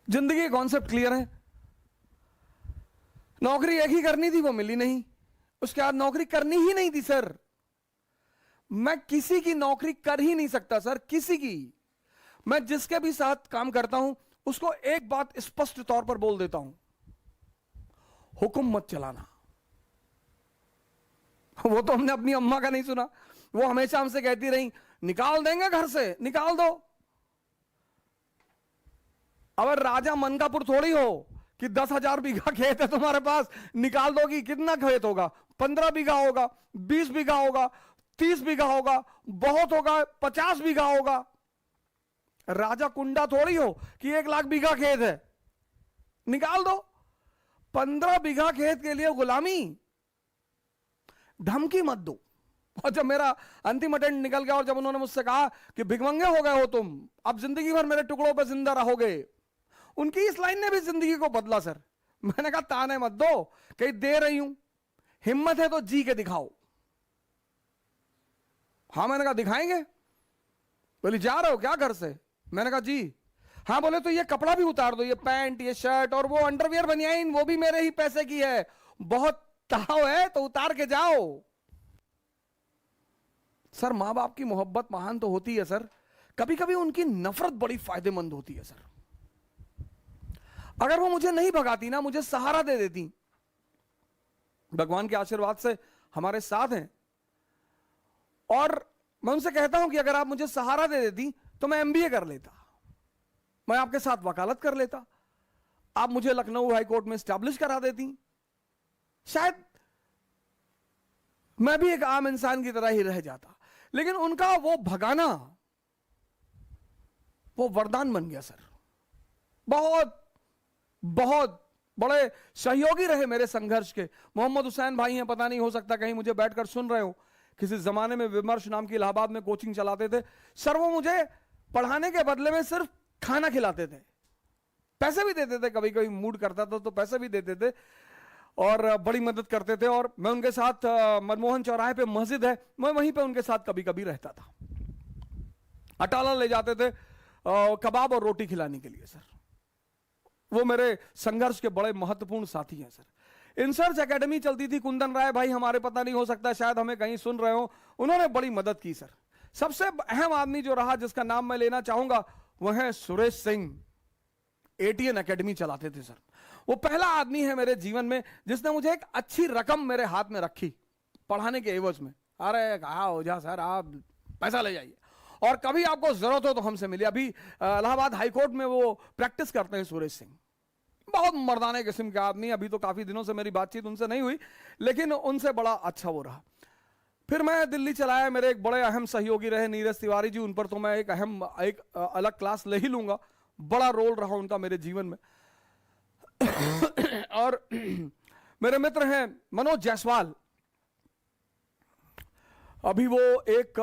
जिंदगी के concept clear है। नौकरी एक ही करनी थी, वो मिली नहीं। उसके बाद नौकरी करनी ही नहीं थी सर। मैं किसी की नौकरी कर ही नहीं सकता सर, किसी की। मैं जिसके भी साथ काम करता हूं उसको एक बात स्पष्ट तौर पर बोल देता हूं, हुक्म मत चलाना। वो तो हमने अपनी अम्मा का नहीं सुना, वो हमेशा हमसे कहती रही निकाल देंगे घर से, निकाल दो। अब राजा मनकापुर थोड़ी हो कि 10,000 बीघा खेत है तुम्हारे पास, निकाल दोगी। कितना खेत होगा? 15 बीघा होगा, 20 बीघा होगा, 30 बीघा होगा, बहुत होगा 50 बीघा होगा। राजा कुंडा थोड़ी हो कि 1 लाख बीघा खेत है, निकाल दो। 15 बीघा खेत के लिए गुलामी, धमकी मत दो। और जब मेरा अंतिम अटेंड निकल गया और जब उन्होंने मुझसे कहा कि भिखमंगे हो गए हो तुम, अब जिंदगी भर मेरे टुकड़ों पे जिंदा रहोगे, उनकी इस लाइन ने भी जिंदगी को बदला सर। मैंने कहा ताने मत दो, कहीं दे रही हूं, हिम्मत है तो जी के दिखाओ। हाँ, मैंने कहा दिखाएंगे। बोली जा रहे हो क्या घर से? मैंने कहा जी। हाँ, बोले तो ये कपड़ा भी उतार दो, ये पैंट, ये शर्ट और वो अंडरवियर बनियाइन, वो भी मेरे ही पैसे की है, बहुत ताव है तो उतार के जाओ। सर मां बाप की मोहब्बत महान तो होती है सर, कभी कभी उनकी नफरत बड़ी फायदेमंद होती है सर। अगर वो मुझे नहीं भगाती ना, मुझे सहारा दे देती, भगवान के आशीर्वाद से हमारे साथ हैं, और मैं उनसे कहता हूं कि अगर आप मुझे सहारा दे देती तो मैं एमबीए कर लेता, मैं आपके साथ वकालत कर लेता, आप मुझे लखनऊ हाई कोर्ट में स्टैब्लिश करा देती, शायद मैं भी एक आम इंसान की तरह ही रह जाता। लेकिन उनका वो भगाना, वो वरदान बन गया सर। बहुत बहुत बड़े सहयोगी रहे मेरे संघर्ष के। मोहम्मद हुसैन भाई हैं, पता नहीं हो सकता कहीं मुझे बैठकर सुन रहे हो, किसी जमाने में विमर्श नाम की इलाहाबाद में कोचिंग चलाते थे सर। वो मुझे पढ़ाने के बदले में सिर्फ खाना खिलाते थे, पैसे भी देते थे, कभी कभी मूड करता था तो पैसे भी देते थे और बड़ी मदद करते थे। और मैं उनके साथ मनमोहन चौराहे पे मस्जिद है, मैं वहीं पे उनके साथ कभी कभी रहता था। अटाला ले जाते थे कबाब और रोटी खिलाने के लिए सर। वो मेरे संघर्ष के बड़े महत्वपूर्ण साथी हैं सर। इंसर्च एकेडमी चलती थी, कुंदन राय भाई हमारे, पता नहीं हो सकता शायद हमें कहीं सुन रहे हो, उन्होंने बड़ी मदद की सर। सबसे अहम आदमी जो रहा जिसका नाम मैं लेना चाहूंगा वह है सुरेश सिंह, एटीएन एकेडमी चलाते थे सर। वो पहला आदमी है मेरे जीवन में जिसने मुझे एक अच्छी रकम मेरे हाथ में रखी पढ़ाने के एवज में। अरे कहा हो जा सर, आप पैसा ले जाइए और कभी आपको जरूरत हो तो हमसे मिलिए। अभी इलाहाबाद हाईकोर्ट में वो प्रैक्टिस करते हैं सुरेश सिंह, बहुत मर्दाने किस्म के आदमी। अभी तो काफी दिनों से मेरी बातचीत उनसे नहीं हुई, लेकिन उनसे बड़ा अच्छा वो रहा। फिर मैं दिल्ली चलाया, मेरे एक बड़े अहम सहयोगी रहे नीरज तिवारी जी, उन पर तो मैं एक अलग क्लास ले ही लूंगा, बड़ा रोल रहा उनका मेरे जीवन में। और मेरे मित्र हैं मनोज जायसवाल, अभी वो एक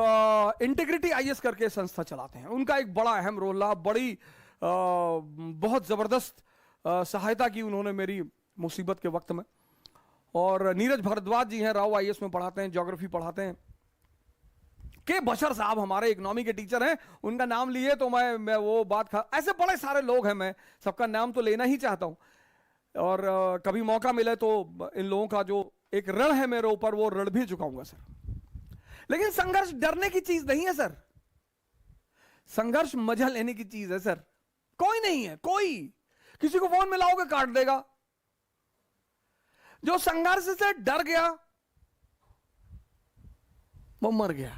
इंटीग्रिटी आईएएस करके संस्था चलाते हैं, उनका एक बड़ा अहम रोल रहा, बड़ी बहुत जबरदस्त सहायता की उन्होंने मेरी मुसीबत के वक्त में। और नीरज भारद्वाज जी हैं, राव आईएएस में पढ़ाते हैं, ज्योग्राफी पढ़ाते हैं। के बशर साहब हमारे इकोनॉमी के टीचर हैं, उनका नाम लिए तो मैं वो बात ऐसे बड़े सारे लोग हैं, मैं सबका नाम तो लेना ही चाहता हूं। और कभी मौका मिले तो इन लोगों का जो एक ऋण है मेरे ऊपर, वो ऋण भी चुकाऊंगा सर। लेकिन संघर्ष डरने की चीज नहीं है सर, संघर्ष मजा लेने की चीज है सर। कोई नहीं है, कोई किसी को फोन मिलाओगे काट देगा। जो संघर्ष से डर गया वो मर गया।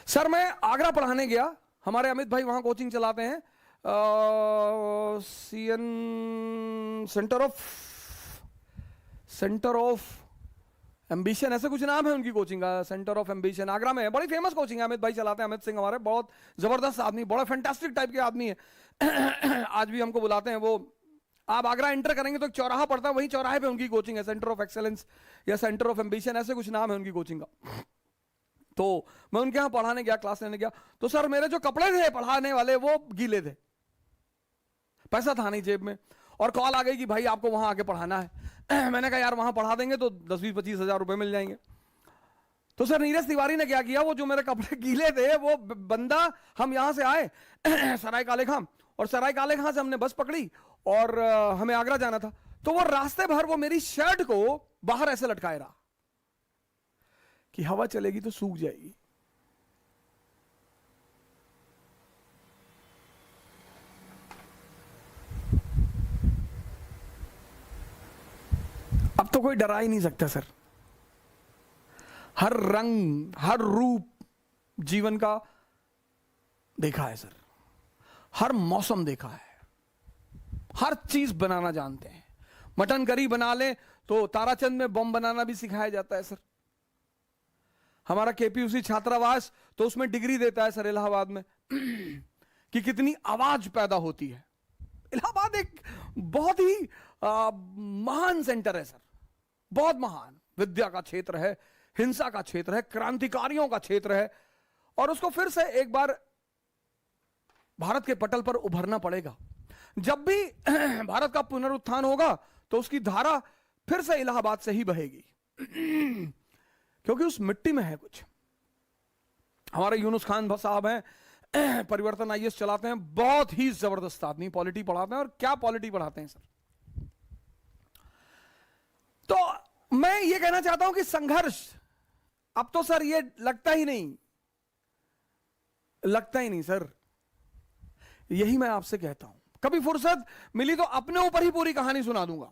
सर मैं आगरा पढ़ाने गया, हमारे अमित भाई वहां कोचिंग चलाते हैं, सीएन सेंटर ऑफ एम्बिशन, ऐसे कुछ नाम है उनकी कोचिंग का, सेंटर ऑफ एम्बिशन आगरा में है, बड़ी फेमस कोचिंग है। अमित भाई चलाते हैं, अमित सिंह हमारे, बहुत जबरदस्त आदमी, बड़ा फैंटास्टिक टाइप के आदमी है। आज भी हमको बुलाते हैं। वो आप आगरा एंटर करेंगे तो एक चौराहा पड़ता है, वही चौराहे पे उनकी कोचिंग है, सेंटर ऑफ एक्सेलेंस या सेंटर ऑफ एम्बिशन, ऐसे कुछ नाम है उनकी कोचिंग का। तो मैं उनके यहां पढ़ाने गया, क्लास लेने गया, तो सर मेरे जो कपड़े थे पढ़ाने वाले वो गीले थे, पैसा था नहीं जेब में, और कॉल आ गई कि भाई आपको वहां आके पढ़ाना है। मैंने कहा यार वहां पढ़ा देंगे तो 10-20-25 हजार रुपए मिल जाएंगे। तो सर नीरज तिवारी ने क्या किया, वो जो मेरे कपड़े गीले थे, वो बंदा, हम यहां से आए सराय काले खां, और सराय काले खां से हमने बस पकड़ी और हमें आगरा जाना था। तो वो रास्ते भर वो मेरी शर्ट को बाहर ऐसे लटकाए रहा कि हवा चलेगी तो सूख जाएगी। अब तो कोई डरा ही नहीं सकता सर। हर रंग, हर रूप जीवन का देखा है सर, हर मौसम देखा है, हर चीज बनाना जानते हैं। मटन करी बना ले तो ताराचंद में बम बनाना भी सिखाया जाता है सर। हमारा केपीयूसी छात्रावास तो उसमें डिग्री देता है सर इलाहाबाद में कि कितनी आवाज पैदा होती है। इलाहाबाद एक बहुत ही महान सेंटर है सर, बहुत महान। विद्या का क्षेत्र है, हिंसा का क्षेत्र है, क्रांतिकारियों का क्षेत्र है, और उसको फिर से एक बार भारत के पटल पर उभरना पड़ेगा। जब भी भारत का पुनरुत्थान होगा तो उसकी धारा फिर से इलाहाबाद से ही बहेगी क्योंकि उस मिट्टी में है कुछ। हमारे यूनुस खान साहब हैं, परिवर्तन आईएएस चलाते हैं, बहुत ही जबरदस्त आदमी, पॉलिटी पढ़ाते हैं, और क्या पॉलिटी पढ़ाते हैं सर। तो मैं ये कहना चाहता हूं कि संघर्ष अब तो सर ये लगता ही नहीं सर। यही मैं आपसे कहता हूं, कभी फुर्सत मिली तो अपने ऊपर ही पूरी कहानी सुना दूंगा।